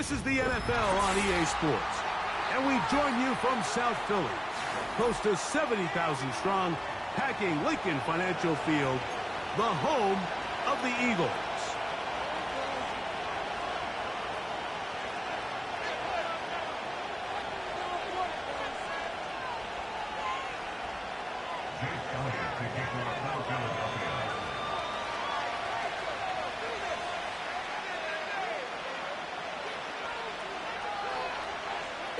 This is the NFL on EA Sports, and we join you from South Philly, close to 70,000 strong, packing Lincoln Financial Field, the home of the Eagles.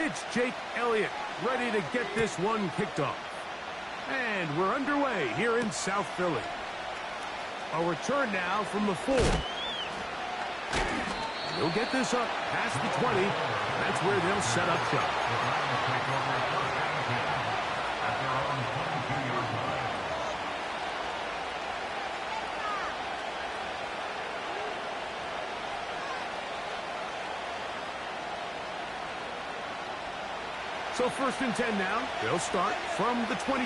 It's Jake Elliott, ready to get this one kicked off. And we're underway here in South Philly. A return now from the 4. He'll get this up past the 20. That's where they'll set up shop. So 1st and 10 now. They'll start from the 22.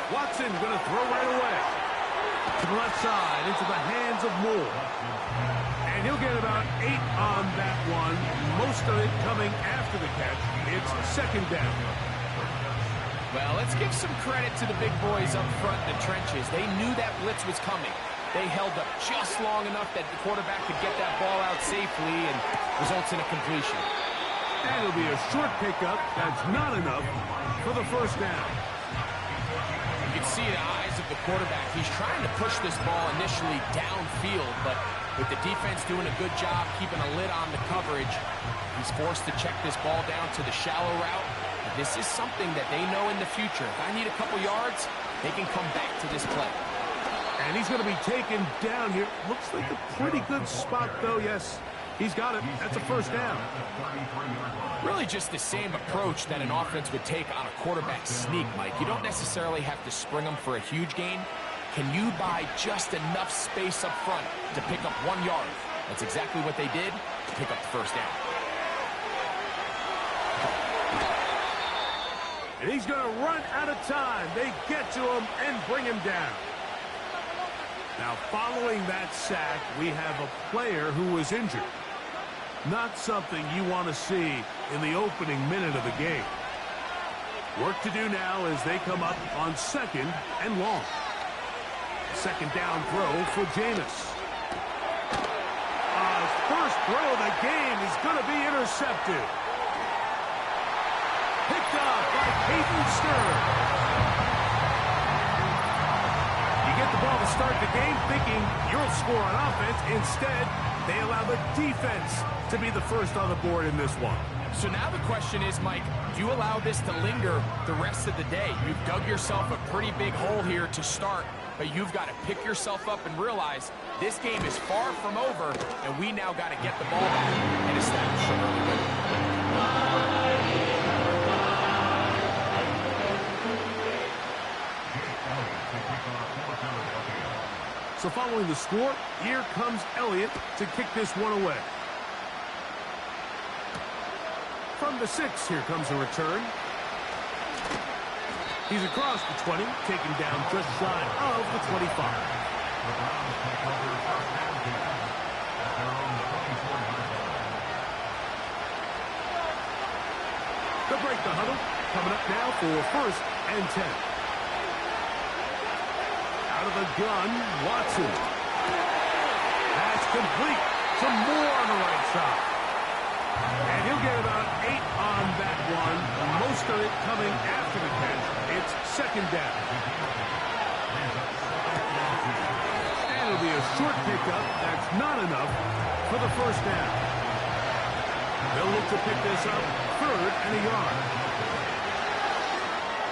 Watson going to throw right away. To the left side, into the hands of Moore. And he'll get about 8 on that one. Most of it coming after the catch. It's 2nd down. Well, let's give some credit to the big boys up front in the trenches. They knew that blitz was coming. They held up just long enough that the quarterback could get that ball out safely and results in a completion. And it'll be a short pickup. That's not enough for the 1st down. You can see the eyes of the quarterback. He's trying to push this ball initially downfield, but with the defense doing a good job keeping a lid on the coverage, he's forced to check this ball down to the shallow route. This is something that they know in the future. If I need a couple yards, they can come back to this play. And he's going to be taken down here. Looks like a pretty good spot, though. Yes, he's got it. That's a 1st down. Really just the same approach that an offense would take on a quarterback sneak, Mike. You don't necessarily have to spring them for a huge gain. Can you buy just enough space up front to pick up 1 yard? That's exactly what they did to pick up the 1st down. And he's going to run out of time. They get to him and bring him down. Now, following that sack, we have a player who was injured. Not something you want to see in the opening minute of the game. Work to do now as they come up on 2nd and long. 2nd down throw for Jameis. First throw of the game is going to be intercepted. Picked up by Peyton Stern. Get the ball to start the game thinking you'll score on offense. Instead, they allow the defense to be the first on the board in this one. So now the question is, Mike, do you allow this to linger the rest of the day? You've dug yourself a pretty big hole here to start, but you've got to pick yourself up and realize this game is far from over, and we now got to get the ball back and establish some early winning. So following the score, here comes Elliott to kick this one away. From the 6, here comes a return. He's across the 20, taken down just shy of the 25. They'll break the huddle. Coming up now for 1st and 10. Out of the gun, Watson. That's complete. Some more on the right side. And he'll get about 8 on that one. Most of it coming after the catch. It's 2nd down. And it'll be a short pickup. That's not enough for the 1st down. They'll look to pick this up 3rd and a yard.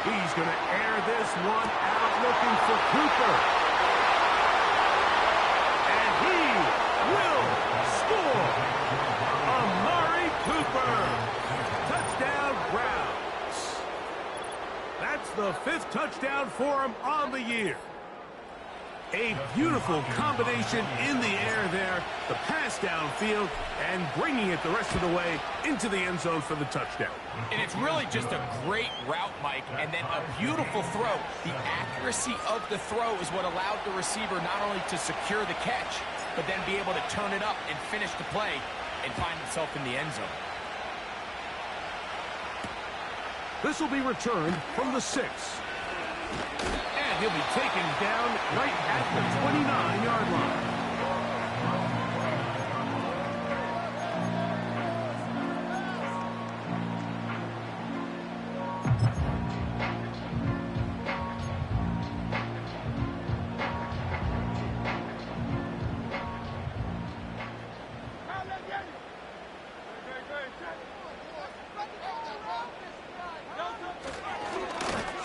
He's going to air this one out looking for Cooper. And he will score. Amari Cooper. Touchdown Browns. That's the 5th touchdown for him on the year. A beautiful combination in the air there, the pass downfield, and bringing it the rest of the way into the end zone for the touchdown. And it's really just a great route, Mike, and then a beautiful throw. The accuracy of the throw is what allowed the receiver not only to secure the catch, but then be able to turn it up and finish the play and find himself in the end zone. This will be returned from the 6. And he'll be taken down right at the 29-yard line.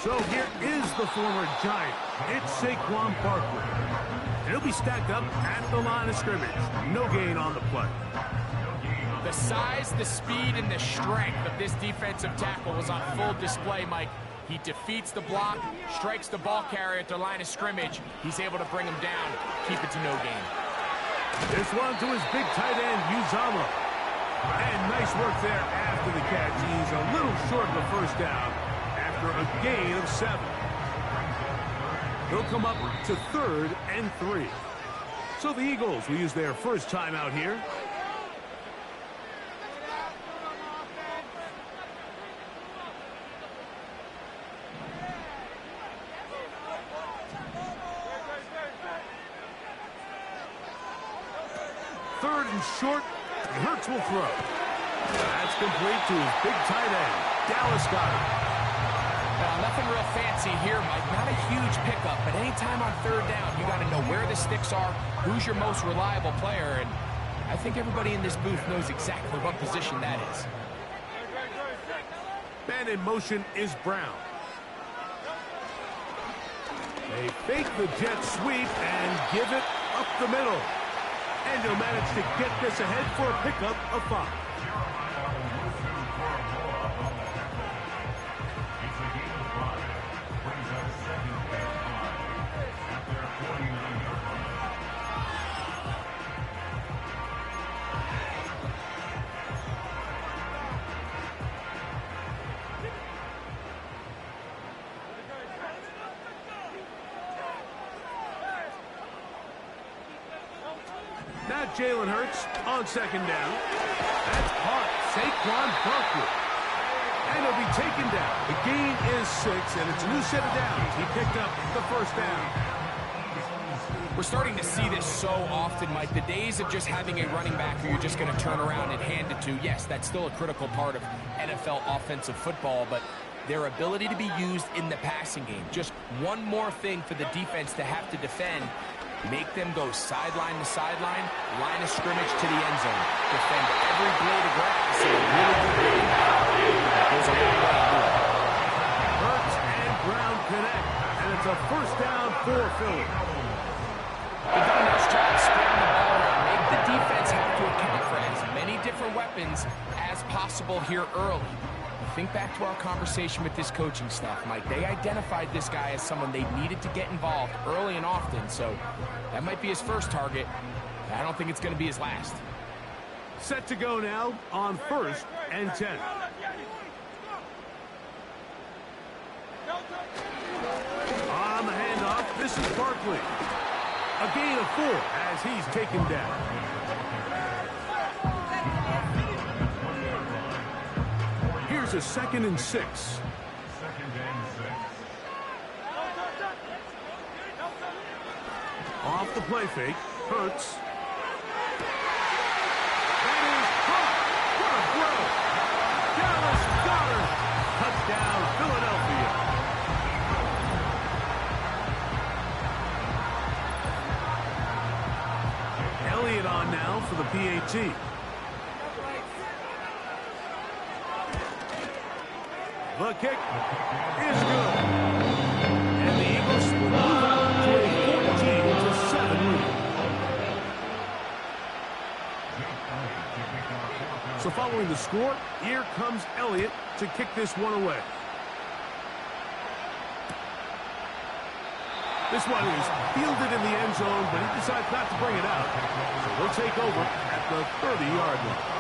So here is the former Giant. It's Saquon Barkley. He'll be stacked up at the line of scrimmage. No gain on the play. The size, the speed, and the strength of this defensive tackle was on full display, Mike. He defeats the block, strikes the ball carrier at the line of scrimmage. He's able to bring him down, keep it to no gain. This one to his big tight end, Uzama. And nice work there after the catch. He's a little short of the first down after a gain of 7. They'll come up to 3rd and 3. So the Eagles will use their first timeout here. Third and short, and Hurts will throw. That's complete to his big tight end, Dallas Goedert. Nothing real fancy here, Mike. Not a huge pickup, but anytime on 3rd down, you got to know where the sticks are, who's your most reliable player, and I think everybody in this booth knows exactly what position that is. Man in motion is Brown. They fake the jet sweep and give it up the middle. And he'll manage to get this ahead for a pickup of 5. Now Jalen Hurts on 2nd down. That's caught. Saquon Barkley. And he'll be taken down. The gain is 6, and it's a new set of downs. He picked up the first down. We're starting to see this so often, Mike. The days of just having a running back who you're just going to turn around and hand it to, yes, that's still a critical part of NFL offensive football, but their ability to be used in the passing game. Just one more thing for the defense to have to defend. Make them go sideline to sideline, line of scrimmage to the end zone. Defend every blade of grass in a really good game. That goes a long way to do it. Hurts and Brown connect, and it's a first down for Philly. They've done a nice job spreading the ball around. Make the defense have to account for as many different weapons as possible here early. Think back to our conversation with this coaching staff, Mike. They identified this guy as someone they needed to get involved early and often, so that might be his first target. I don't think it's going to be his last. Set to go now on 1st and 10. On the handoff, this is Barkley. A gain of 4 as he's taken down. Here's a 2nd and 6. Off the play fake, Hurts. That is caught. What a throw. Dallas Goedert. Touchdown, Philadelphia. Elliott on now for the PAT. The kick is good. And the Eagles will move out to a 14-7 lead. So following the score, here comes Elliott to kick this one away. This one is fielded in the end zone, but he decides not to bring it out. So he'll take over at the 30-yard line.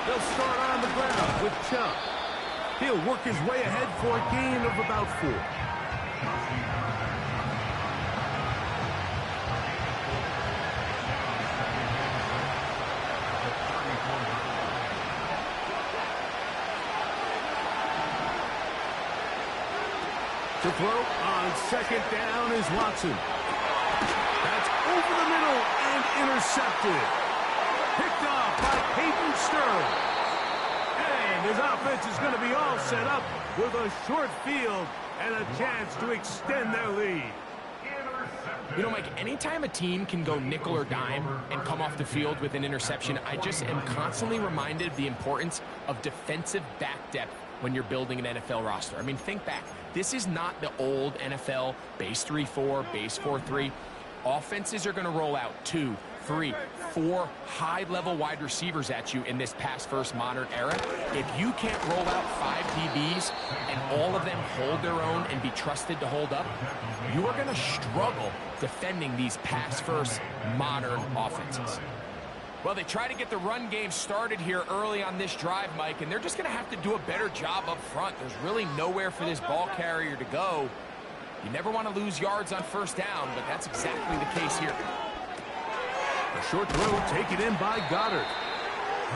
They'll start on the ground with Chubb. He'll work his way ahead for a gain of about 4. To throw on second down is Watson. That's over the middle and intercepted. Picked off by Peyton Sterling. And his offense is going to be all set up with a short field and a chance to extend their lead. You know, Mike, anytime a team can go nickel or dime and come off the field with an interception, I just am constantly reminded of the importance of defensive back depth when you're building an NFL roster. I mean, think back. This is not the old NFL base 3-4, base 4-3. Offenses are going to roll out 2, 3, 4 high-level wide receivers at you in this pass-first modern era. If you can't roll out 5 DBs and all of them hold their own and be trusted to hold up, you are going to struggle defending these pass-first modern offenses. Well, they try to get the run game started here early on this drive, Mike, and they're just going to have to do a better job up front. There's really nowhere for this ball carrier to go. You never want to lose yards on first down, but that's exactly the case here. A short throw taken in by Goddard.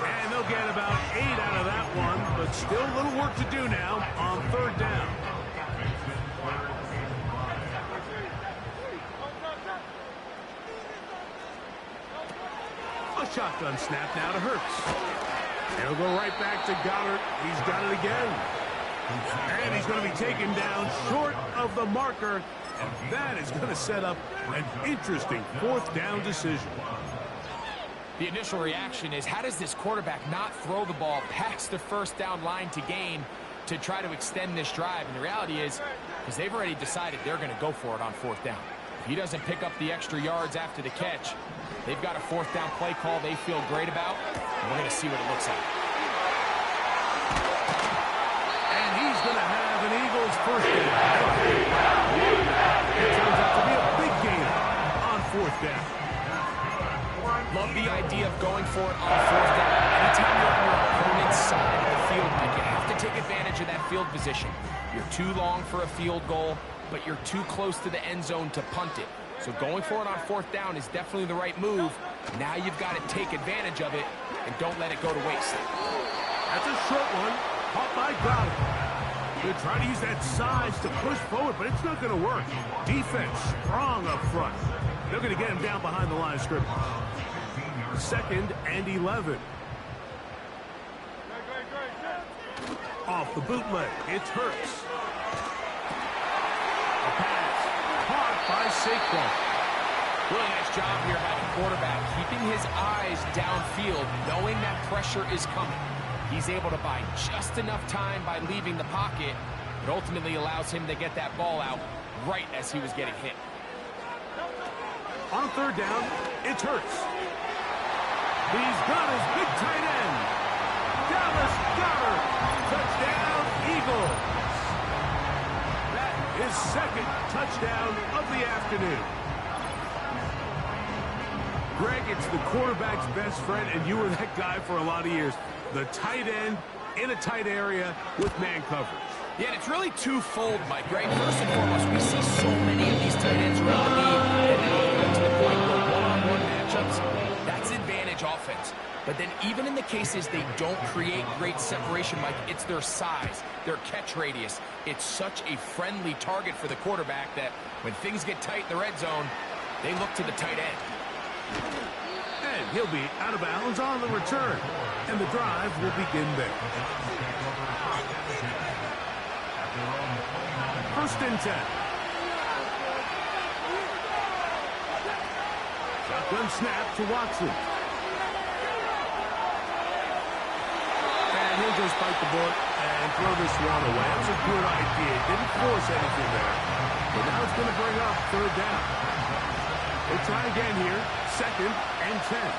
And they'll get about 8 out of that one, but still a little work to do now on third down. A shotgun snap now to Hurts. It'll go right back to Goddard. He's got it again. And he's going to be taken down short of the marker. And that is going to set up an interesting fourth down decision. The initial reaction is, how does this quarterback not throw the ball past the first down line to gain to try to extend this drive? And the reality is, because they've already decided they're going to go for it on fourth down. If he doesn't pick up the extra yards after the catch, they've got a fourth down play call they feel great about, and we're going to see what it looks like. And he's going to have an Eagles first down. It turns out to be a big gain on fourth down. Love the idea of going for it on fourth down. Anytime you're on your opponent's side of the field, Mike, you have to take advantage of that field position. You're too long for a field goal, but you're too close to the end zone to punt it. So going for it on fourth down is definitely the right move. Now you've got to take advantage of it and don't let it go to waste. That's a short one. Caught by Goddard. They're trying to use that size to push forward, but it's not going to work. Defense strong up front. They're going to get him down behind the line of scrimmage. 2nd and 11. Off the bootleg, it's Hurts. A pass caught by Saquon. Really nice job here by the quarterback, keeping his eyes downfield, knowing that pressure is coming. He's able to buy just enough time by leaving the pocket. It ultimately allows him to get that ball out right as he was getting hit. On third down, it's Hurts. He's got his big tight end. Dallas Goedert. Touchdown, Eagles. That is 2nd touchdown of the afternoon. Greg, it's the quarterback's best friend, and you were that guy for a lot of years. The tight end in a tight area with man coverage. Yeah, and it's really twofold, Mike, right? First and foremost, we see so many of these tight ends around the league, and now we get to the point where one-on-one matchups, that's advantage offense. But then even in the cases they don't create great separation, Mike, it's their size, their catch radius. It's such a friendly target for the quarterback that when things get tight in the red zone, they look to the tight end. And he'll be out of bounds on the return. And the drive will begin there. 1st and 10. Shotgun snap to Watson. And he'll just bite the bullet and throw this one away. That's a good idea. Didn't force anything there. So now it's going to bring up third down. They try again here, 2nd and 10.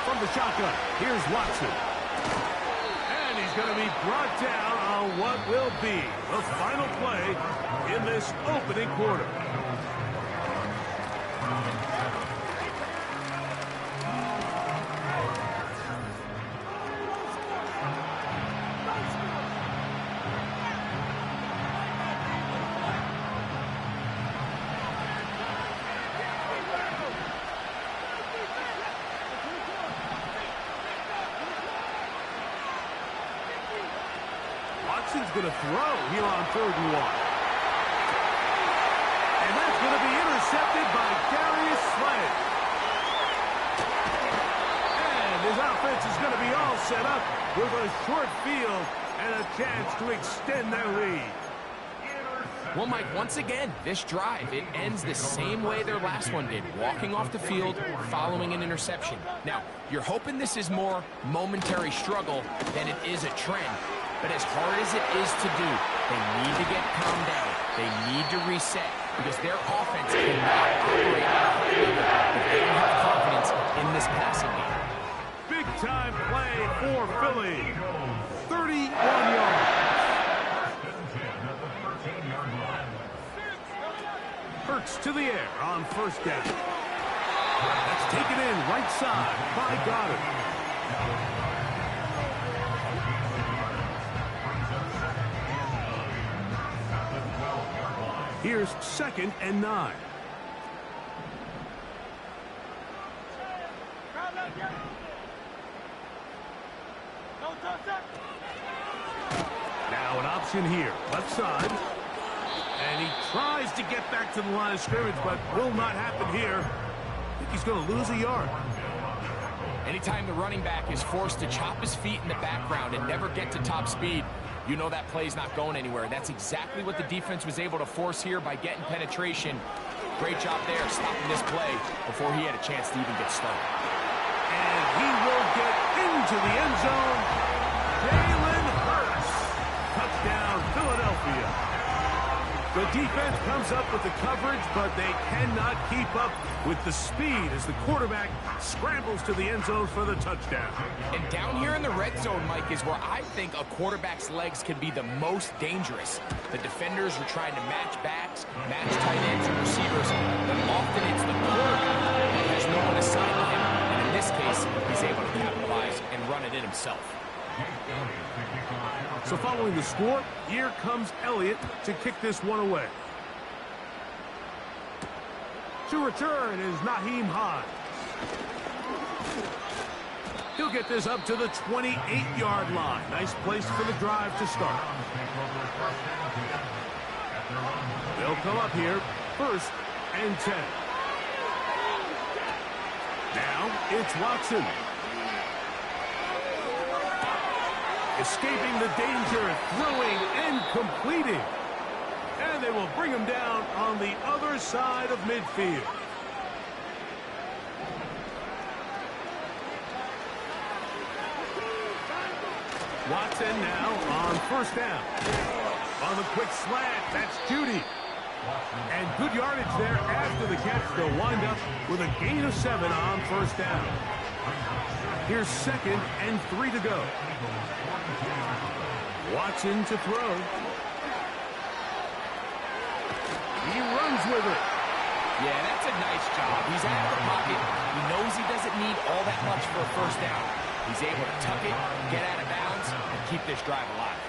From the shotgun, here's Watson. And he's going to be brought down on what will be the final play in this opening quarter. Watson's going to throw here on 3rd and 1. And that's going to be intercepted by Darius Slay. And his offense is going to be all set up with a short field and a chance to extend their lead. Well, Mike, once again, this drive, it ends the same way their last one did, walking off the field, following an interception. Now, you're hoping this is more momentary struggle than it is a trend. But as hard as it is to do, they need to get calmed down. They need to reset because their offense cannot operate at a high level if they don't have confidence in this passing game. Big-time play for Philly. 31 yards. Hurts to the air on 1st down. That's taken in right side by Goddard. Here's 2nd and 9. Now an option here, left side. And he tries to get back to the line of scrimmage, but will not happen here. I think he's going to lose a yard. Anytime the running back is forced to chop his feet in the background and never get to top speed, you know that play's not going anywhere. That's exactly what the defense was able to force here by getting penetration. Great job there, stopping this play before he had a chance to even get started. And he will get into the end zone. Jalen Hurts. Touchdown, Philadelphia. The defense comes up with the coverage, but they cannot keep up with the speed as the quarterback scrambles to the end zone for the touchdown. And down here in the red zone, Mike, is where I think a quarterback's legs can be the most dangerous. The defenders are trying to match backs, match tight ends and receivers, but often it's the quarterback that has no one assigned to him. And in this case, he's able to capitalize and run it in himself. So following the score, here comes Elliott to kick this one away. To return is Naheem Hines. He'll get this up to the 28-yard line. Nice place for the drive to start. They'll come up here, 1st and 10. Now it's Watson. Escaping the danger, throwing and completing. And they will bring him down on the other side of midfield. Watson now on 1st down. On the quick slant, that's Judy. And good yardage there after the catch. They'll wind up with a gain of 7 on 1st down. Here's 2nd and 3 to go. Watson to throw. He runs with it. Yeah, that's a nice job. He's out of the pocket. He knows he doesn't need all that much for a 1st down. He's able to tuck it, get out of bounds, and keep this drive alive.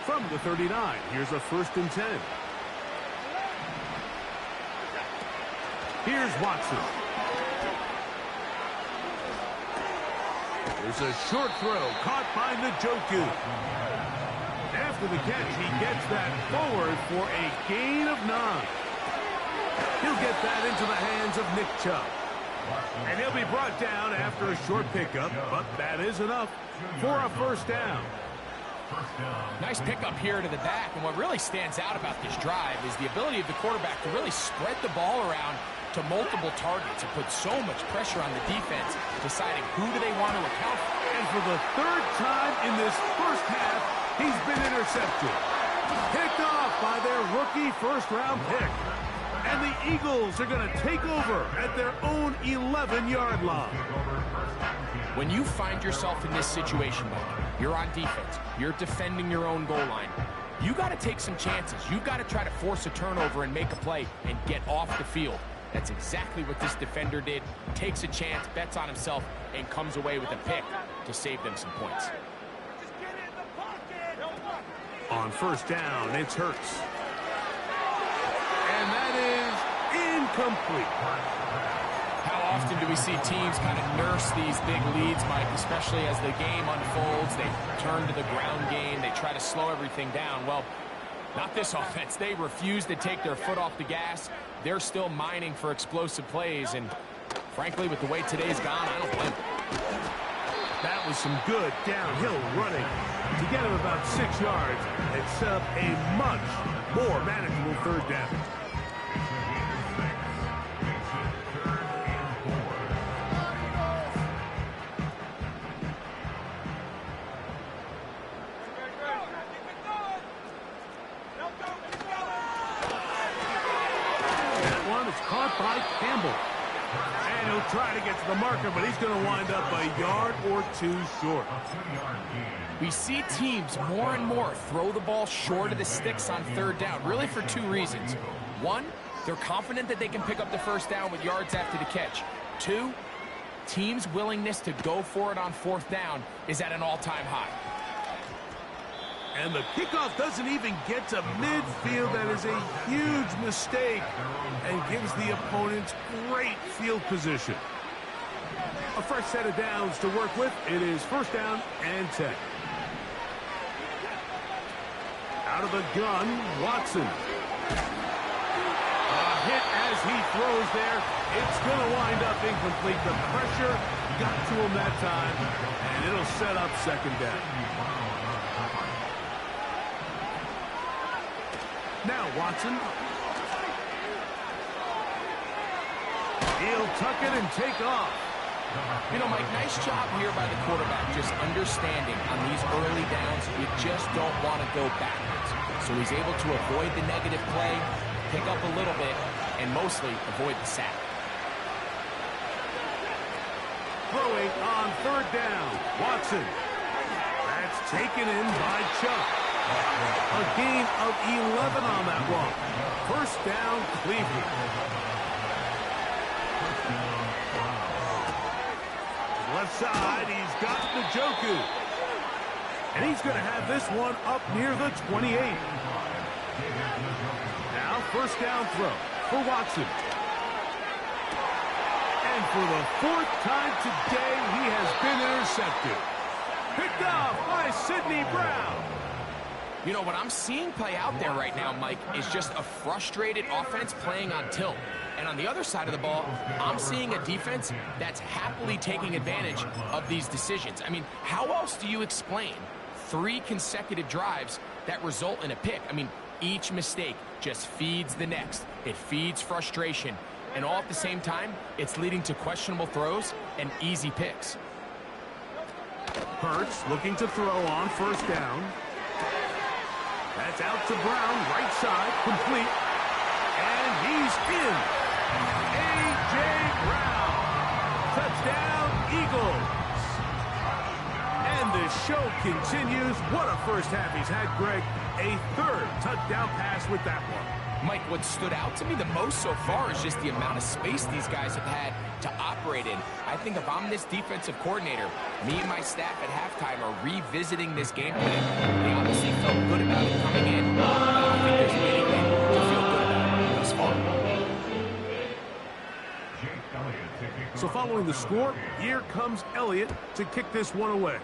From the 39, here's a 1st and 10. Here's Watson. There's a short throw caught by Njoku. After the catch, he gets that forward for a gain of 9. He'll get that into the hands of Nick Chubb. And he'll be brought down after a short pickup, but that is enough for a 1st down. Nice pickup here to the back, and what really stands out about this drive is the ability of the quarterback to really spread the ball around to multiple targets and put so much pressure on the defense, deciding who do they want to account for. And for the third time in this first half, he's been intercepted. Picked off by their rookie first-round pick. And the Eagles are going to take over at their own 11-yard line. When you find yourself in this situation, Mike, you're on defense, you're defending your own goal line, you got to take some chances. You've got to try to force a turnover and make a play and get off the field. That's exactly what this defender did. Takes a chance, bets on himself, and comes away with a pick to save them some points. On first down, it's Hurts. And that is incomplete. How often do we see teams kind of nurse these big leads, Mike, especially as the game unfolds? They turn to the ground game. They try to slow everything down. Well, not this offense. They refuse to take their foot off the gas. They're still mining for explosive plays. And frankly, with the way today's gone, I don't blame them. That was some good downhill running to get him about 6 yards and set up a much more manageable third down. Caught by Campbell. And he'll try to get to the marker, but he's going to wind up a yard or two short. We see teams more and more throw the ball short of the sticks on third down, really for two reasons. One, they're confident that they can pick up the first down with yards after the catch. Two, teams' willingness to go for it on fourth down is at an all-time high. And the kickoff doesn't even get to midfield. That is a huge mistake and gives the opponents great field position. A fresh set of downs to work with. It is first down and 10. Out of the gun, Watson. A hit as he throws there. It's going to wind up incomplete. The pressure got to him that time, and it'll set up second down. Now Watson. He'll tuck it and take off. You know, Mike, nice job here by the quarterback, just understanding on these early downs, you just don't want to go backwards. So he's able to avoid the negative play, pick up a little bit, and mostly avoid the sack. Throwing on third down, Watson. That's taken in by Chuck. A gain of 11 on that one. First down, Cleveland. Left side, he's got Njoku. And he's going to have this one up near the 28. Now, first down throw for Watson. And for the fourth time today, he has been intercepted. Picked off by Sidney Brown. You know, what I'm seeing play out there right now, Mike, is just a frustrated offense playing on tilt. And on the other side of the ball, I'm seeing a defense that's happily taking advantage of these decisions. I mean, how else do you explain 3 consecutive drives that result in a pick? I mean, each mistake just feeds the next. It feeds frustration. And all at the same time, it's leading to questionable throws and easy picks. Hurts looking to throw on first down. That's out to Brown, right side, complete. And he's in. A.J. Brown. Touchdown, Eagles. And the show continues. What a first half he's had, Greg. A third touchdown pass with that one. Mike, what stood out to me the most so far is just the amount of space these guys have had to operate in. I think if I'm this defensive coordinator, me and my staff at halftime are revisiting this game plan. They obviously felt good about it coming in. I think there's anything to feel good about it thus far. So following the score, here comes Elliott to kick this one away.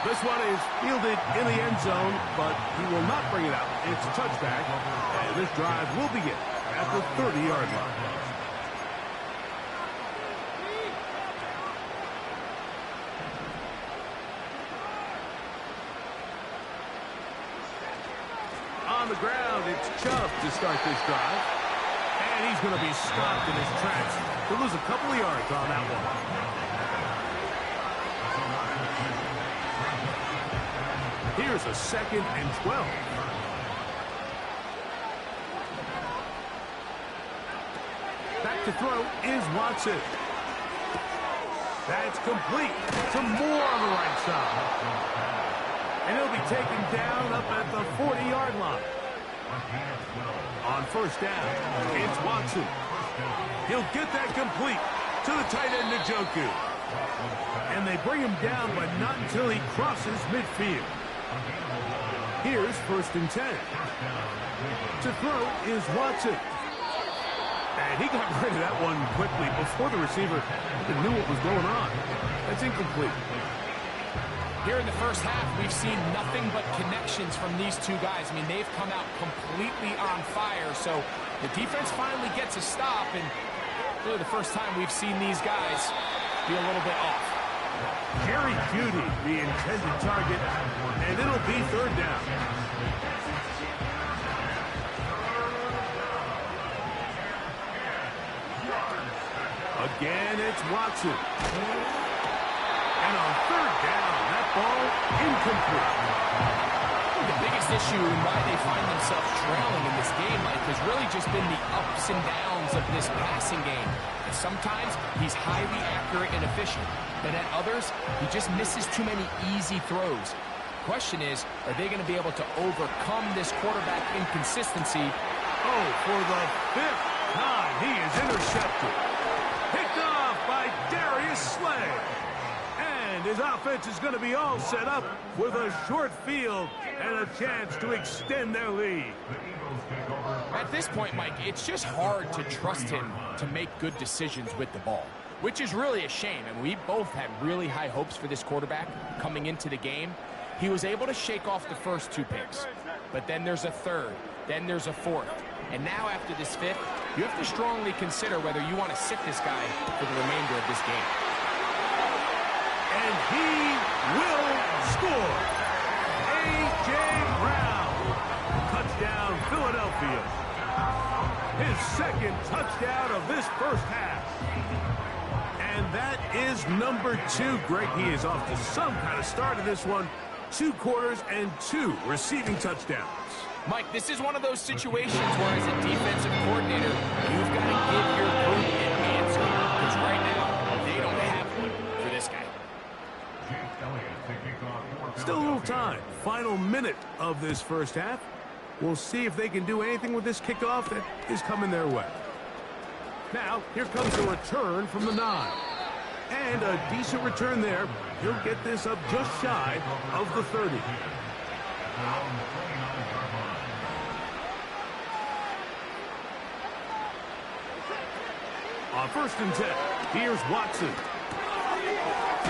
This one is fielded in the end zone, but he will not bring it out. It's a touchback, and this drive will begin at the 30-yard line. on the ground. It's Chubb to start this drive. And he's going to be stopped in his tracks. He'll lose a couple of yards on that one. Here's a 2nd and 12. Back to throw is Watson. That's complete. Some more on the right side. And he'll be taken down up at the 40-yard line. On first down, it's Watson. He'll get that complete to the tight end, Njoku. And they bring him down, but not until he crosses midfield. Here's 1st and 10. To throw is Watson. And he got rid of that one quickly before the receiver even knew what was going on. That's incomplete. Here in the first half, we've seen nothing but connections from these two guys. I mean, they've come out completely on fire. So the defense finally gets a stop, and really the first time we've seen these guys be a little bit off. Jerry Jeudy, the intended target, and it'll be 3rd down. Again, it's Watson. And on 3rd down, that ball incomplete. The biggest issue in why they find themselves trailing in this game, Mike, has really just been the ups and downs of this passing game. And sometimes he's highly accurate and efficient, but at others, he just misses too many easy throws. Question is, are they going to be able to overcome this quarterback inconsistency? Oh, for the 5th time, he is intercepted. Picked off by Darius Slay. And his offense is going to be all set up with a short field and a chance to extend their lead. At this point, Mike, it's just hard to trust him to make good decisions with the ball, which is really a shame. And we both had really high hopes for this quarterback coming into the game. He was able to shake off the first 2 picks, but then there's a 3rd, then there's a 4th. And now after this 5th, you have to strongly consider whether you want to sit this guy for the remainder of this game. And he will score. A.J. Brown. Touchdown, Philadelphia. His 2nd touchdown of this first half. And that is number 2. Greg, he is off to some kind of start of this one. 2 quarters and 2 receiving touchdowns. Mike, this is one of those situations where as a defensive coordinator, you've got to give your group an answer. Because right now, they don't have one for this guy. Still a little time. Final minute of this first half. We'll see if they can do anything with this kickoff that is coming their way. Now, here comes a return from the 9. And a decent return there. He'll get this up just shy of the 30. On 1st and 10, here's Watson.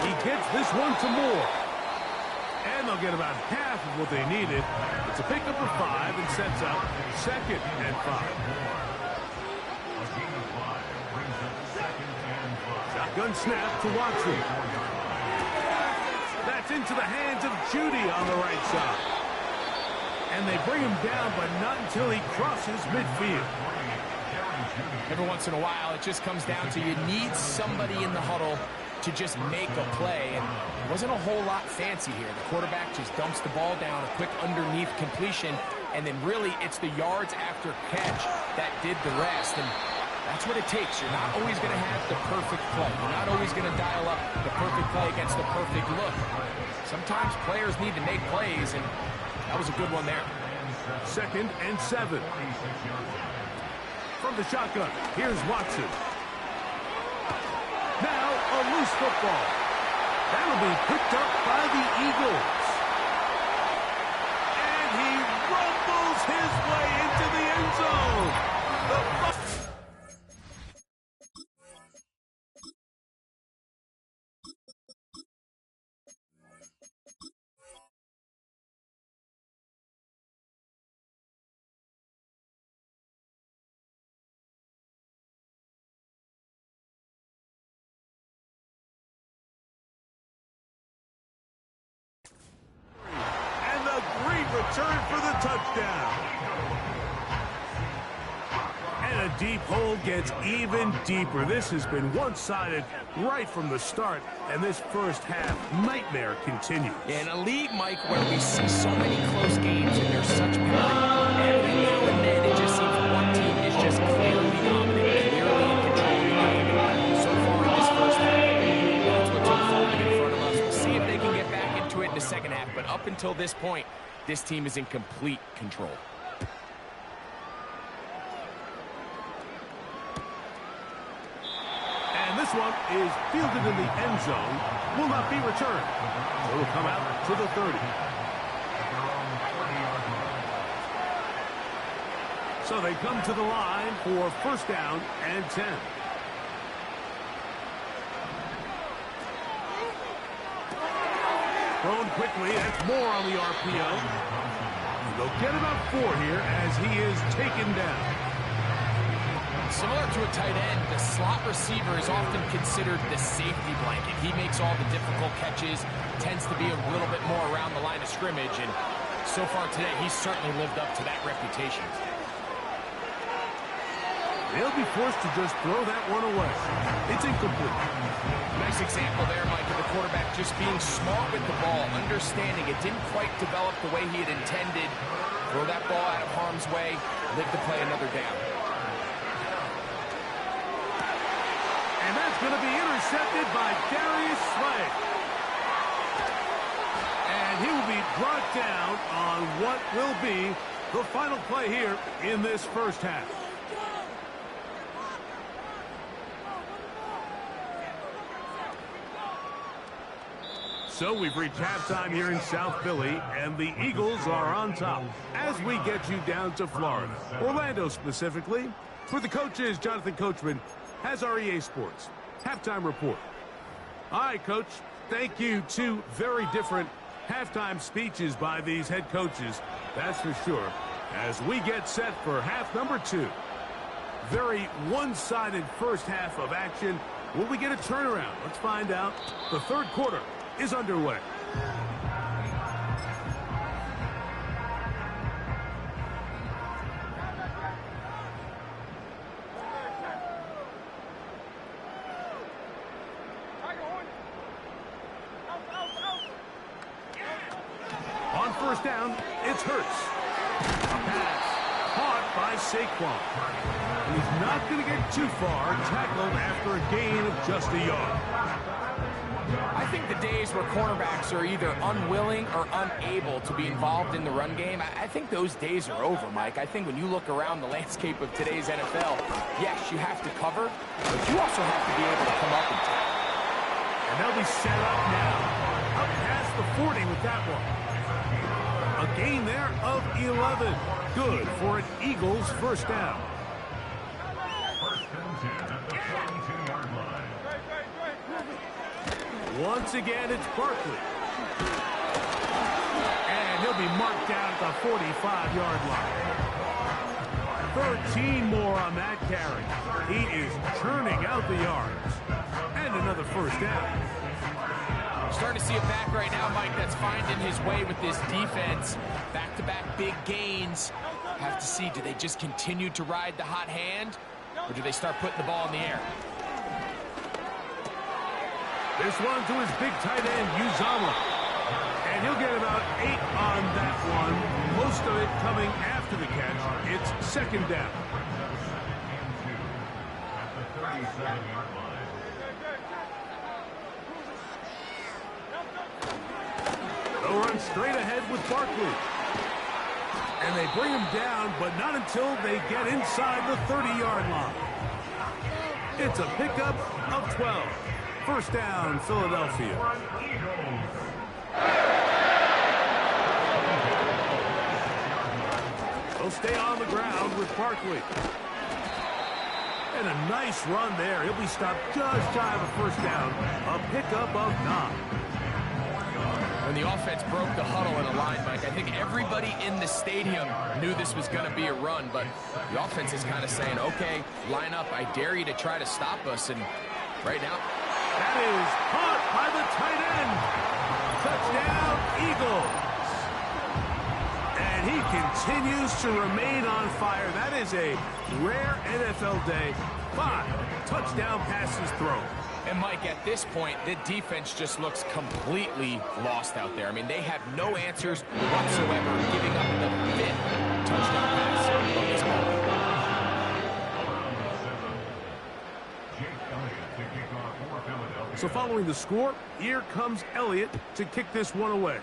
He gets this one to Moore. And they'll get about half of what they needed. It's a pickup of 5 and sets up 2nd and 5. Shotgun snap to Watson. That's into the hands of Jeudy on the right side. And they bring him down, but not until he crosses midfield. Every once in a while, it just comes down to you need somebody in the huddle to just make a play. And it wasn't a whole lot fancy here. The quarterback just dumps the ball down, a quick underneath completion, and then really it's the yards after catch that did the rest. And that's what it takes. You're not always going to have the perfect play. You're not always going to dial up the perfect play against the perfect look. Sometimes players need to make plays, and that was a good one there. 2nd and 7. From the shotgun, here's Watson. Now a loose football. That'll be picked up by the Eagles. And he rumbles his way into the end zone. Return for the touchdown. deep hole gets even deeper. This has been one-sided right from the start, and this first half nightmare continues. Yeah, in a league, Mike, where we see so many close games and there's such parity, every now and then it just seems one team is just clearly dominant, clearly in control of the game. So far in this first half, that's what's unfolding in front of us. We'll see if they can get back into it in the second half, but up until this point, this team is in complete control. This one is fielded in the end zone, will not be returned. It will come out to the 30. So they come to the line for first down and 10. Thrown quickly, that's more on the RPO. And they'll get about 4 here as he is taken down. Similar to a tight end, the slot receiver is often considered the safety blanket. He makes all the difficult catches, tends to be a little bit more around the line of scrimmage, and so far today, he's certainly lived up to that reputation. They'll be forced to just throw that one away. It's incomplete. Nice example there, Mike, of the quarterback just being smart with the ball, understanding it didn't quite develop the way he had intended. Throw that ball out of harm's way, live to play another down. And that's going to be intercepted by Darius Slay. And he will be brought down on what will be the final play here in this first half. So we've reached halftime here in South Philly, and the Eagles are on top as we get you down to Florida, Orlando specifically. For the coaches, Jonathan Coachman has our EA Sports halftime report. All right, Coach, thank you. 2 very different halftime speeches by these head coaches, that's for sure, as we get set for half number 2. Very one-sided first half of action. Will we get a turnaround? Let's find out. The third quarter is underway. On first down, it's Hurts. A pass caught by Saquon. And he's not going to get too far, tackled after a gain of just a yard. I think the days where cornerbacks are either unwilling or unable to be involved in the run game, I think those days are over, Mike. I think when you look around the landscape of today's NFL, yes, you have to cover, but you also have to be able to come up and tackle. And they'll be set up now. Up past the 40 with that one. A gain there of 11. Good for an Eagles first down. Once again, it's Barkley. And he'll be marked down at the 45-yard line. 13 more on that carry. He is churning out the yards. And another first down. Starting to see a back right now, Mike, that's finding his way with this defense. Back-to-back big gains. Have to see, do they just continue to ride the hot hand, or do they start putting the ball in the air? This one to his big tight end, Uzama. And he'll get about 8 on that one. Most of it coming after the catch. It's second down. They'll run straight ahead with Barkley. And they bring him down, but not until they get inside the 30-yard line. It's a pickup of 12. First down, Philadelphia. They'll stay on the ground with Barkley. And a nice run there. He'll be stopped just shy of a first down. A pickup of 9. When the offense broke the huddle in a line, Mike, I think everybody in the stadium knew this was going to be a run, but the offense is kind of saying, okay, line up. I dare you to try to stop us. And right now, that is caught by the tight end. Touchdown, Eagles. And he continues to remain on fire. That is a rare NFL day. 5 touchdown passes thrown. And, Mike, at this point, the defense just looks completely lost out there. I mean, they have no answers whatsoever, giving up the 5th touchdown pass of this ball. So following the score, here comes Elliott to kick this one away.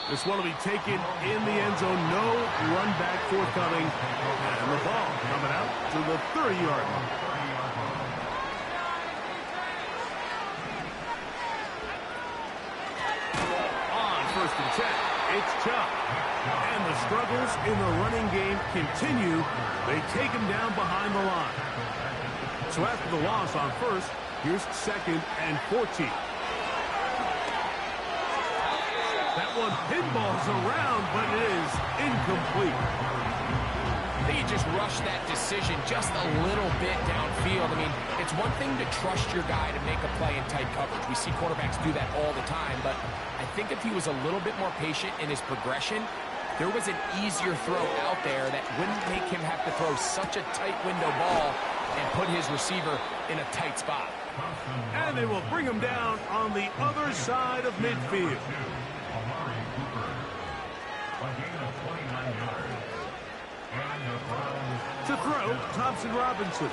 This one will be taken in the end zone. No run back forthcoming. And the ball coming out to the 30-yard line. On 1st and 10, it's Chubb. And the struggles in the running game continue. They take him down behind the line. So after the loss on 1st, here's 2nd and 14. That one pinballs around, but it is incomplete. I think he just rushed that decision just a little bit downfield. I mean, it's one thing to trust your guy to make a play in tight coverage. We see quarterbacks do that all the time, but I think if he was a little bit more patient in his progression, there was an easier throw out there that wouldn't make him have to throw such a tight window ball and put his receiver in a tight spot. And they will bring him down on the other side of midfield. To throw, Thompson Robinson.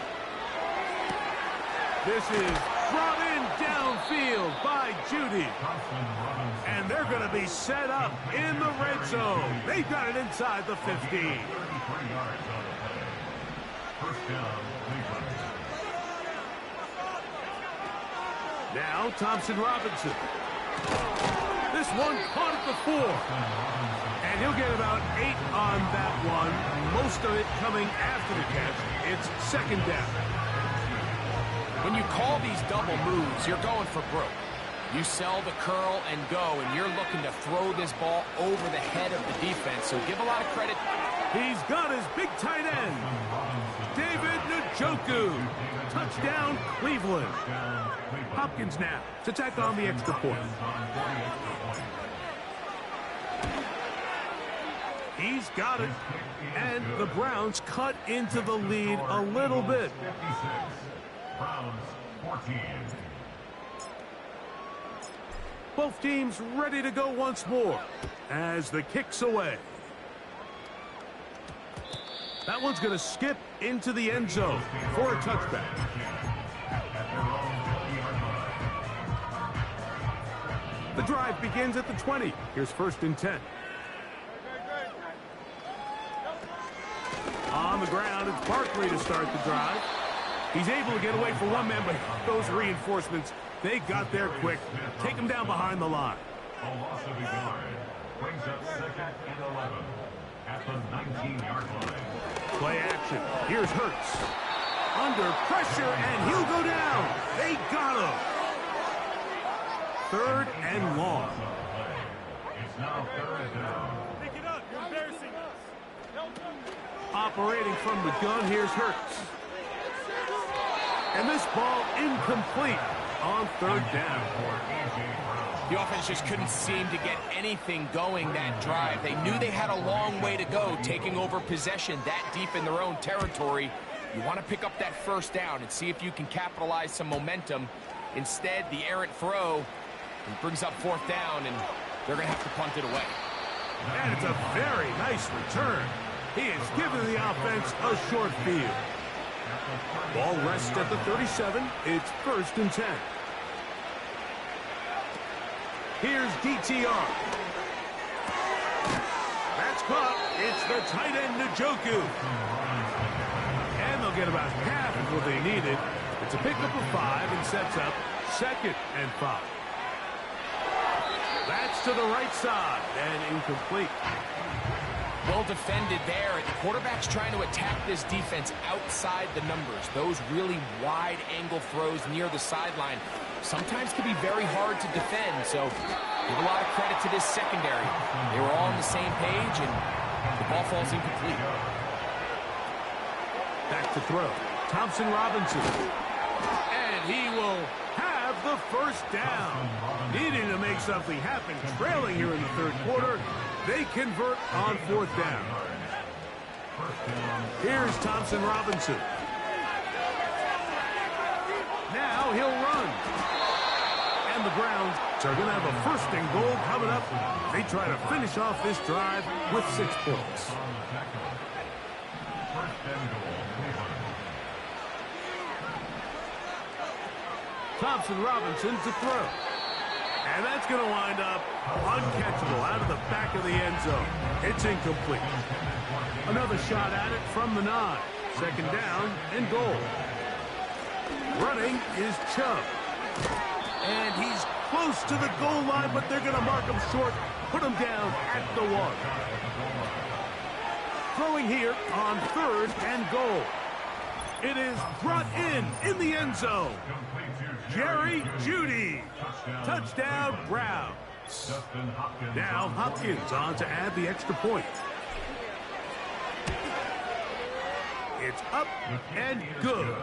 This is brought in downfield by Judy. And they're going to be set up in the red zone. They've got it inside the 15. Now Thompson Robinson. This one caught at the 4. And he'll get about 8 on that one. Most of it coming after the catch. It's 2nd down. When you call these double moves, you're going for broke. You sell the curl and go, and you're looking to throw this ball over the head of the defense. So give a lot of credit. He's got his big tight end, David Njoku. Touchdown, Cleveland. Hopkins now to tack on the extra point. He's got it. And the Browns cut into the lead a little bit. Browns 14. Both teams ready to go once more as the kick's away. That one's going to skip into the end zone for a touchback. The drive begins at the 20. Here's 1st and 10. On the ground, it's Barkley to start the drive. He's able to get away for one man, but those reinforcements, they got there quick. Take him down behind the line. A loss of a yard brings up 2nd and 11 at the 19-yard line. Play action. Here's Hurts. Under pressure, and he'll go down. They got him. 3rd and long. It's now 3rd down. Pick it up. You're embarrassing us. Operating from the gun, here's Hurts. And this ball incomplete on 3rd down. The offense just couldn't seem to get anything going that drive. They knew they had a long way to go, taking over possession that deep in their own territory. You want to pick up that 1st down and see if you can capitalize some momentum. Instead, the errant throw brings up 4th down, and they're going to have to punt it away. And it's a very nice return. He has given the offense a short field. Ball rests at the 37. It's 1st and 10. Here's DTR. That's caught. It's the tight end, Njoku. And they'll get about half of what they needed. It's a pickup of 5 and sets up 2nd and 5. That's to the right side and incomplete. Well defended there. The quarterback's trying to attack this defense outside the numbers. Those really wide angle throws near the sideline sometimes can be very hard to defend. So give a lot of credit to this secondary. They were all on the same page, and the ball falls incomplete. Back to throw. Thompson Robinson. And he will have the 1st down. Needing to make something happen, trailing here in the 3rd quarter. They convert on 4th down. Here's Thompson Robinson. Now he'll run. And the Browns are going to have a 1st and goal coming up. They try to finish off this drive with 6 points. Thompson Robinson to throw. And that's going to wind up uncatchable out of the back of the end zone. It's incomplete. Another shot at it from the 9. 2nd down and goal. Running is Chubb. And he's close to the goal line, but they're going to mark him short, put him down at the 1. Throwing here on 3rd and goal. It is brought in the end zone. Jerry Jeudy. Touchdown, Browns. Now Hopkins on to add the extra point. It's up and good.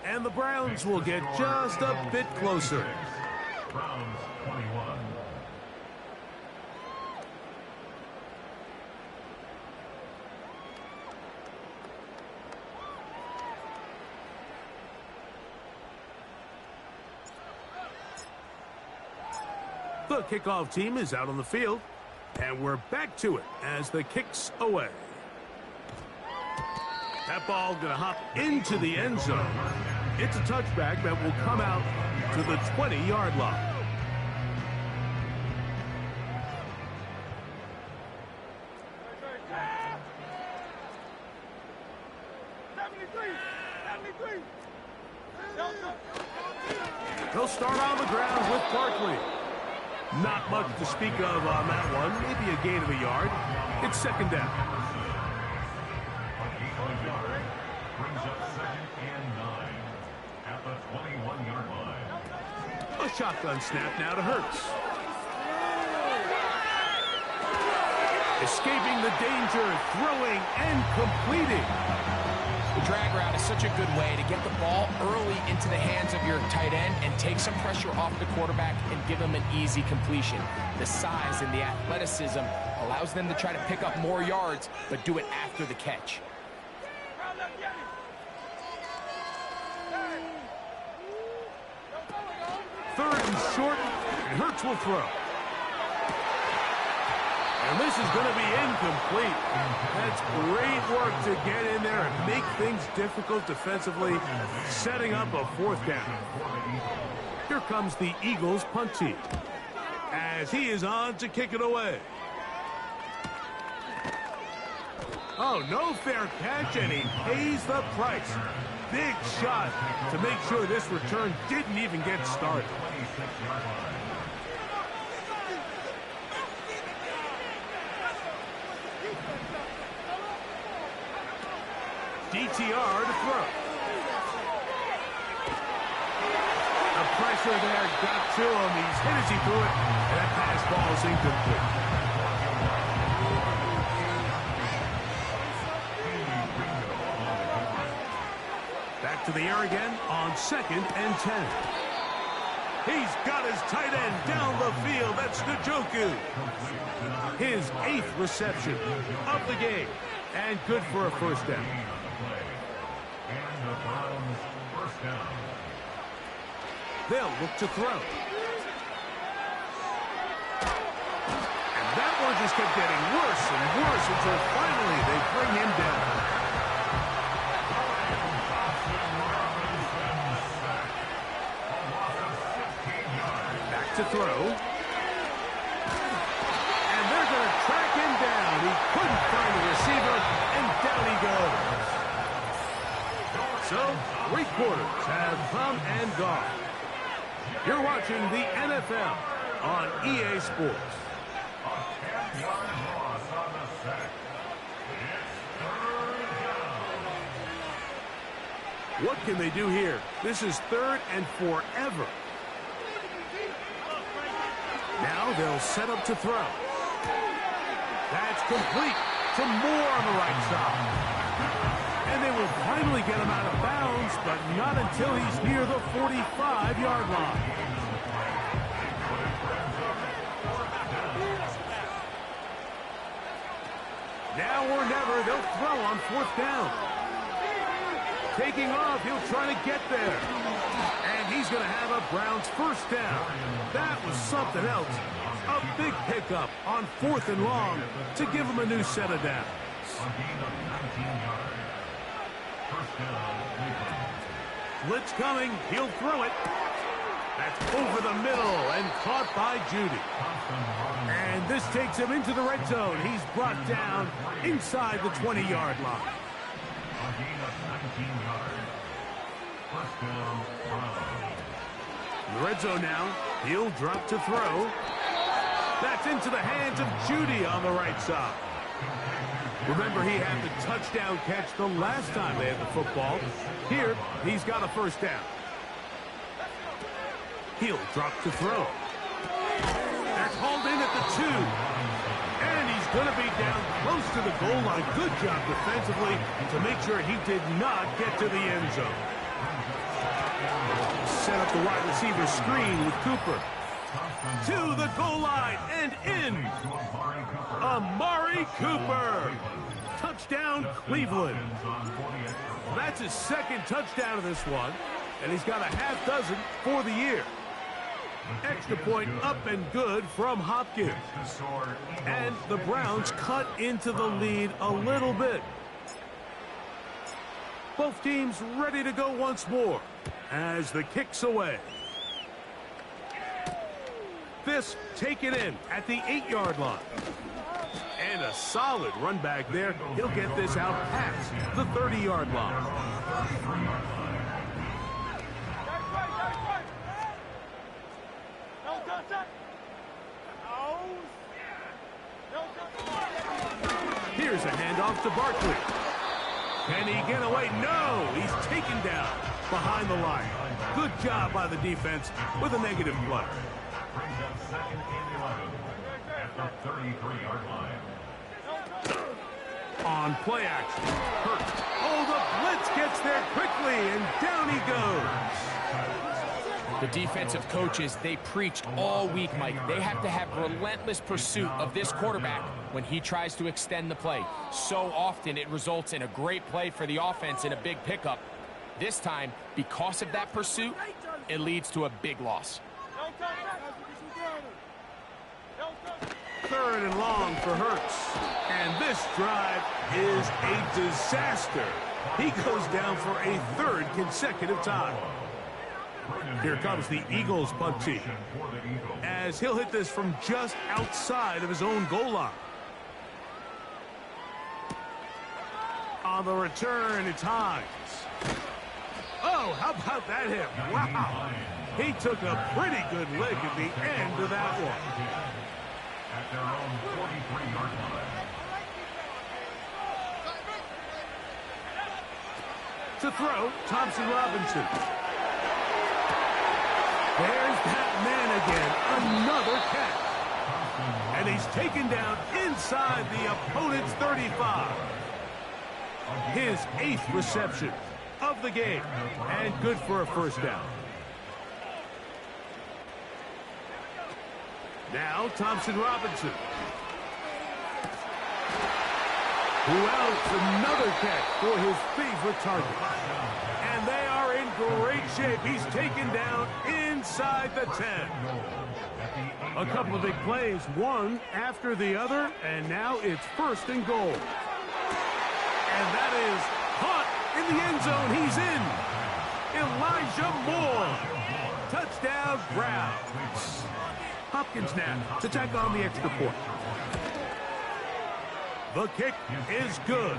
And the Browns will get just a bit closer. Browns 21. The kickoff team is out on the field, and we're back to it as the kick's away. That ball going to hop into the end zone. It's a touchback that will come out to the 20-yard line. They'll start on the ground with Barkley. Not much to speak of on that one. Maybe a gain of a yard. It's 2nd down. Brings up 2nd and 9 at the 21-yard line. A shotgun snap now to Hurts. Escaping the danger, throwing and completing. The drag route is such a good way to get the ball early into the hands of your tight end and take some pressure off the quarterback and give him an easy completion. The size and the athleticism allows them to try to pick up more yards, but do it after the catch. 3rd and short, and Hurts will throw. And this is going to be incomplete. That's great work to get in there and make things difficult defensively, setting up a 4th down. Here comes the Eagles punt team as he is on to kick it away. Oh, no fair catch, and he pays the price. Big shot to make sure this return didn't even get started. DTR to throw. The pressure there got to him. He's hit as he threw it, and that pass ball is incomplete. Back to the air again on 2nd and 10. He's got his tight end down the field. That's Njoku. His 8th reception of the game, and good for a 1st down. And the Browns 1st down. They'll look to throw. And that one just kept getting worse and worse until finally they bring him down. Back to throw. And they're going to track him down. He couldn't find the receiver, and down he goes. So, 3 quarters have come and gone. You're watching the NFL on EA Sports. A 10-yard loss on the sack. It's 3rd down. What can they do here? This is 3rd and forever. Now they'll set up to throw. That's complete to Moore on the right side. And they will finally get him out of bounds, but not until he's near the 45-yard line. Now or never, they'll throw on 4th down. Taking off, he'll try to get there. And he's going to have a Browns 1st down. That was something else. A big pickup on 4th and long to give him a new set of downs. Blitz coming, he'll throw it. That's over the middle and caught by Judy. And this takes him into the red zone. He's brought down inside the 20-yard line. In the red zone now, he'll drop to throw. That's into the hands of Judy on the right side. Remember, he had the touchdown catch the last time they had the football. Here, he's got a 1st down. He'll drop to throw. That's hauled in at the 2. And he's going to be down close to the goal line. Good job defensively to make sure he did not get to the end zone. Set up the wide receiver screen with Cooper. To the goal line and in. Amari Cooper. Touchdown, Cleveland. That's his 2nd touchdown of this one. And he's got a half dozen for the year. Extra point up and good from Hopkins. And the Browns cut into the lead a little bit. Both teams ready to go once more as the kick's away. This taken in at the 8-yard line. And a solid run back there. He'll get this out past the 30-yard line. Here's a handoff to Barkley. Can he get away? No! He's taken down behind the line. Good job by the defense with a negative play. Brings up 2nd and 11 at the 33-yard line. On play action. Hurt. Oh, the blitz gets there quickly, and down he goes. The defensive coaches, they preached all week, Mike. They have to have relentless pursuit of this quarterback when he tries to extend the play. So often it results in a great play for the offense and a big pickup. This time, because of that pursuit, it leads to a big loss. 3rd and long for Hurts. And this drive is a disaster. He goes down for a 3rd consecutive time. Here comes the Eagles punt team, as he'll hit this from just outside of his own goal line. On the return, it's Hines. Oh, how about that hit? Wow. He took a pretty good lick at the end of that one. At their own 43-yard line. To throw, Thompson Robinson. There's that man again, another catch. And he's taken down inside the opponent's 35. His 8th reception of the game, and good for a 1st down. Now Thompson Robinson. Who else? Another catch for his favorite target. And they are in great shape. He's taken down inside the 10. A couple of big plays, one after the other, and now it's 1st and goal. And that is caught in the end zone. He's in. Elijah Moore. Touchdown, Browns. Hopkins now to tack on the extra point. The kick is good.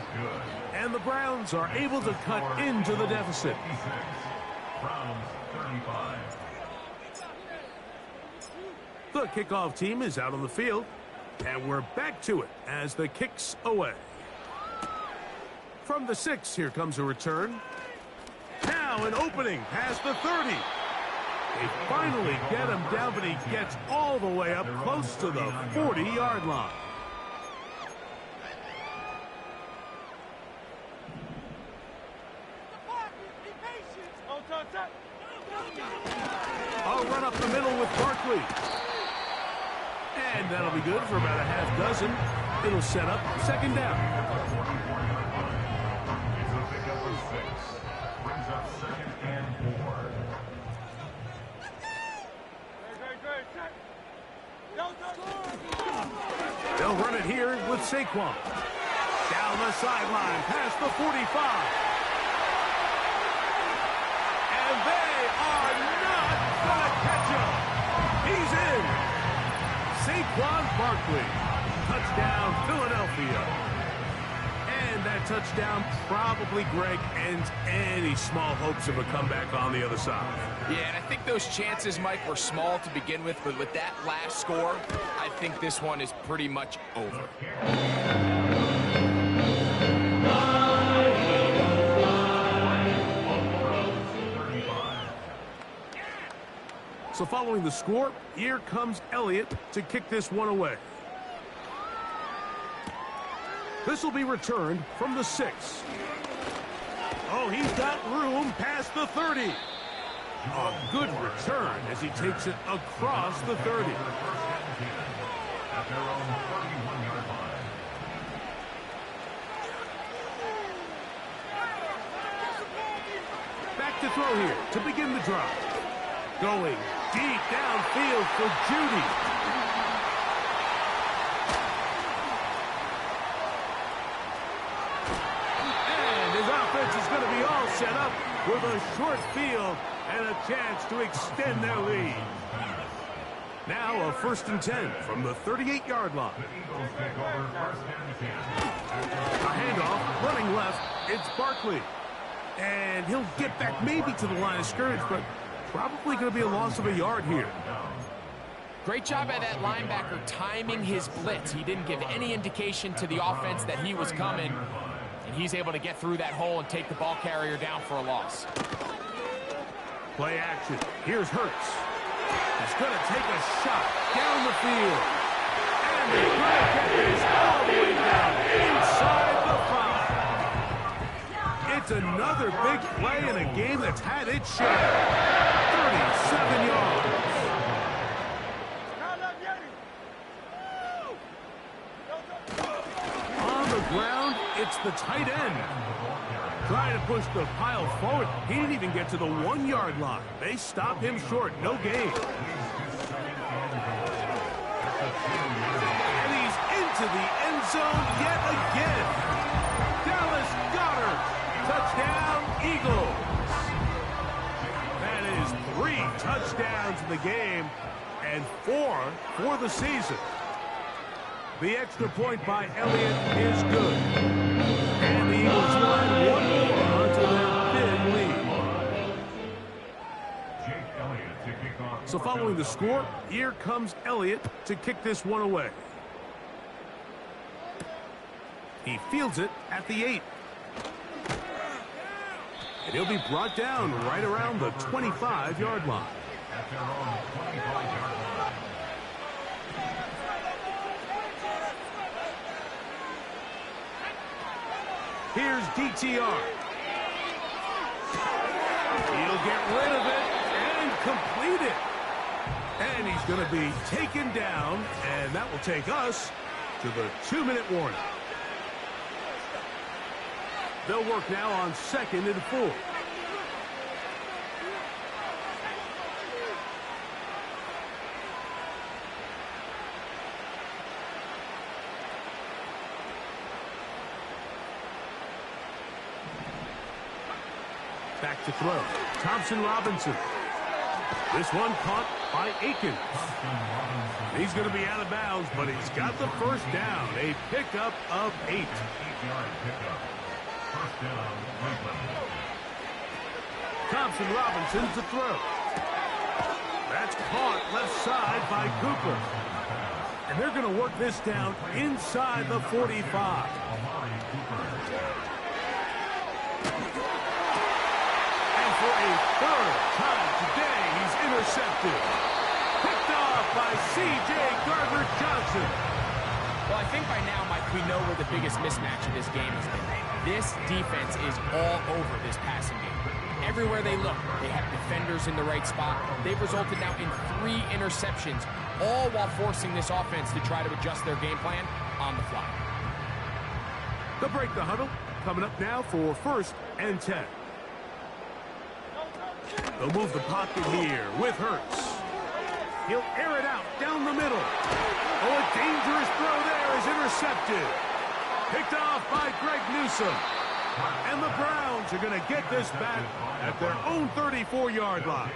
And the Browns are able to cut into the deficit. Browns 35. The kickoff team is out on the field. And we're back to it as the kick's away. From the 6, here comes a return. Now an opening past the 30. They finally get him down, but he gets all the way up close to the 40-yard line. I'll run up the middle with Barkley. And that'll be good for about a half dozen. It'll set up second down. It's a pickup of 6. Brings up second and 4. They'll run it here with Saquon. Down the sideline, past the 45. And they are not going to catch him. He's in. Saquon Barkley. Touchdown, Philadelphia. And that touchdown probably, Greg, ends any small hopes of a comeback on the other side. Yeah, and I think those chances, Mike, were small to begin with, but with that last score, I think this one is pretty much over. So following the score, here comes Elliott to kick this one away. This will be returned from the 6. Oh, he's got room past the 30. A good return as he takes it across the 30. At their own 31-yard line. Back to throw here to begin the drive. Going deep downfield for Judy. Is going to be all set up with a short field and a chance to extend their lead. Now a 1st and 10 from the 38-yard line. The Eagles take over 1st and 10. A handoff, running left, it's Barkley. And he'll get back maybe to the line of scrimmage, but probably going to be a loss of a yard here. Great job by that linebacker timing his blitz. He didn't give any indication to the offense that he was coming. And he's able to get through that hole and take the ball carrier down for a loss. Play action. Here's Hurts. He's going to take a shot down the field. And they're going to get this all the way down inside the 5. It's another big play in a game that's had its share. 37 yards. On the ground, it's the tight end. Trying to push the pile forward. He didn't even get to the 1-yard line. They stop him short. No gain. And he's into the end zone yet again. Dallas Goedert. Touchdown, Eagles. That is 3 touchdowns in the game and 4 for the season. The extra point by Elliott is good. And the Eagles will add one more onto their big lead. Jake Elliott to kick off. So following the score, here comes Elliott to kick this one away. He fields it at the 8. And he'll be brought down right around the 25-yard line. At their own 25-yard line. Here's DTR. He'll get rid of it and complete it. And he's going to be taken down, and that will take us to the 2-minute warning. They'll work now on 2nd and 4. Back to throw. Thompson Robinson. This one caught by Aiken. He's going to be out of bounds, but he's got the first down. A pickup of 8. 8-yard pickup. First down, Cleveland. Thompson Robinson to throw. That's caught left side by Cooper. And they're going to work this down inside the 45. And for a 3rd time today, he's intercepted. Picked off by C.J. Gardner-Johnson. Well, I think by now, Mike, we know where the biggest mismatch in this game has been. This defense is all over this passing game. Everywhere they look, they have defenders in the right spot. They've resulted now in 3 interceptions, all while forcing this offense to try to adjust their game plan. on the fly. They'll break the huddle. Coming up now for 1st and 10. They'll move the pocket here with Hurts. He'll air it out down the middle. Oh, a dangerous throw there is intercepted. Picked off by Greg Newsome. And the Browns are going to get this back at their own 34-yard line.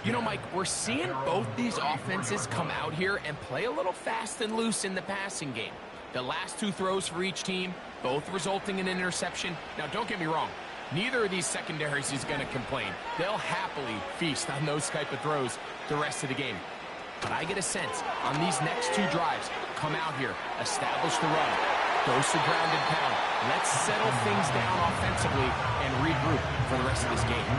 You know, Mike, we're seeing both these offenses come out here and play a little fast and loose in the passing game. The last 2 throws for each team, both resulting in an interception. Now, don't get me wrong. Neither of these secondaries is going to complain. They'll happily feast on those type of throws the rest of the game. But I get a sense on these next 2 drives, come out here, establish the run, dose the ground and pound. Let's settle things down offensively and regroup for the rest of this game.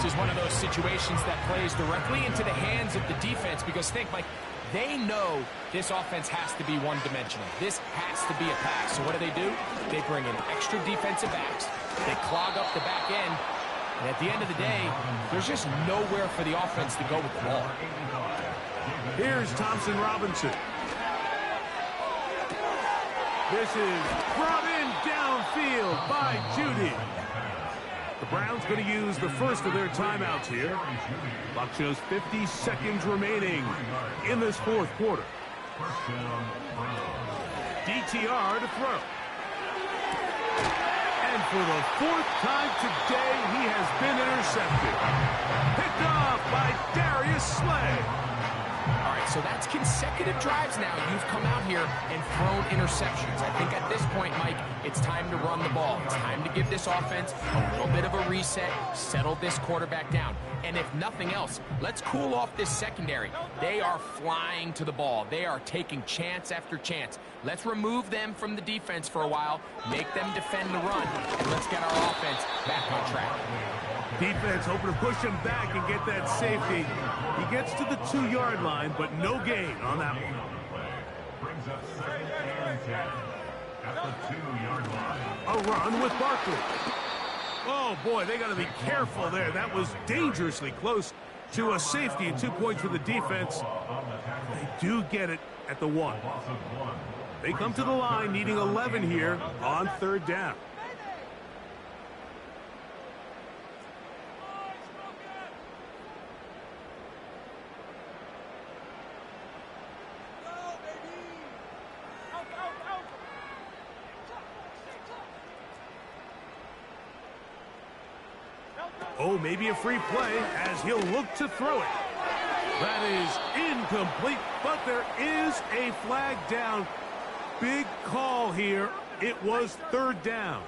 This is one of those situations that plays directly into the hands of the defense because think, Mike, they know this offense has to be one-dimensional. This has to be a pass. So what do? They bring in extra defensive backs. They clog up the back end. And at the end of the day, there's just nowhere for the offense to go with the ball. Here's Thompson Robinson. This is brought in downfield by Judy. The Browns going to use the first of their timeouts here. Clock shows 50 seconds remaining in this 4th quarter. DTR to throw. And for the 4th time today, he has been intercepted. Picked off by Darius Slay. All right, so that's consecutive drives now. You've come out here and thrown interceptions. I think at this point, Mike, it's time to run the ball. It's time to give this offense a little bit of a reset, settle this quarterback down. And if nothing else, let's cool off this secondary. They are flying to the ball. They are taking chance after chance. Let's remove them from the defense for a while, make them defend the run, and let's get our offense back on track. Defense hoping to push him back and get that safety. He gets to the 2-yard line, but no gain on that one. Brings up 2nd and 10 at the 2-yard line. A run with Barkley. Oh, boy, they got to be careful there. That was dangerously close to a safety and 2 points for the defense. They do get it at the 1. They come to the line needing 11 here on 3rd down. Oh, maybe a free play as he'll look to throw it. That is incomplete, but there is a flag down. Big call here. It was 3rd down.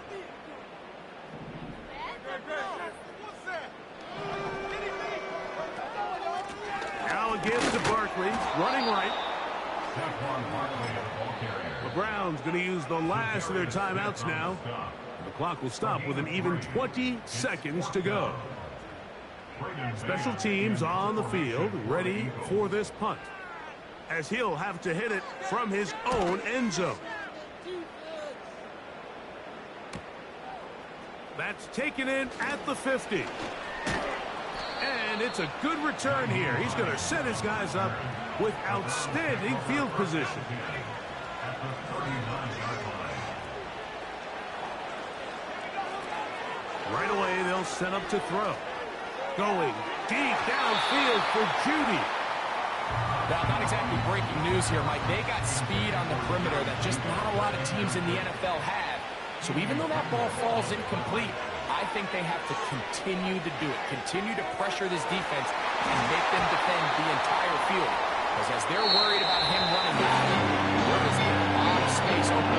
Now again to Barkley, running right. The Browns going to use the last of their timeouts now. The clock will stop with an even 20 seconds to go. Special teams on the field, ready for this punt, as he'll have to hit it from his own end zone. That's taken in at the 50. And it's a good return here. He's going to set his guys up with outstanding field position. Right away, they'll set up to throw. Going deep downfield for Judy. Now, not exactly breaking news here, Mike. They got speed on the perimeter that just not a lot of teams in the NFL have. So even though that ball falls incomplete, I think they have to continue to do it. Continue to pressure this defense and make them defend the entire field. Because as they're worried about him running down, there is a lot of space open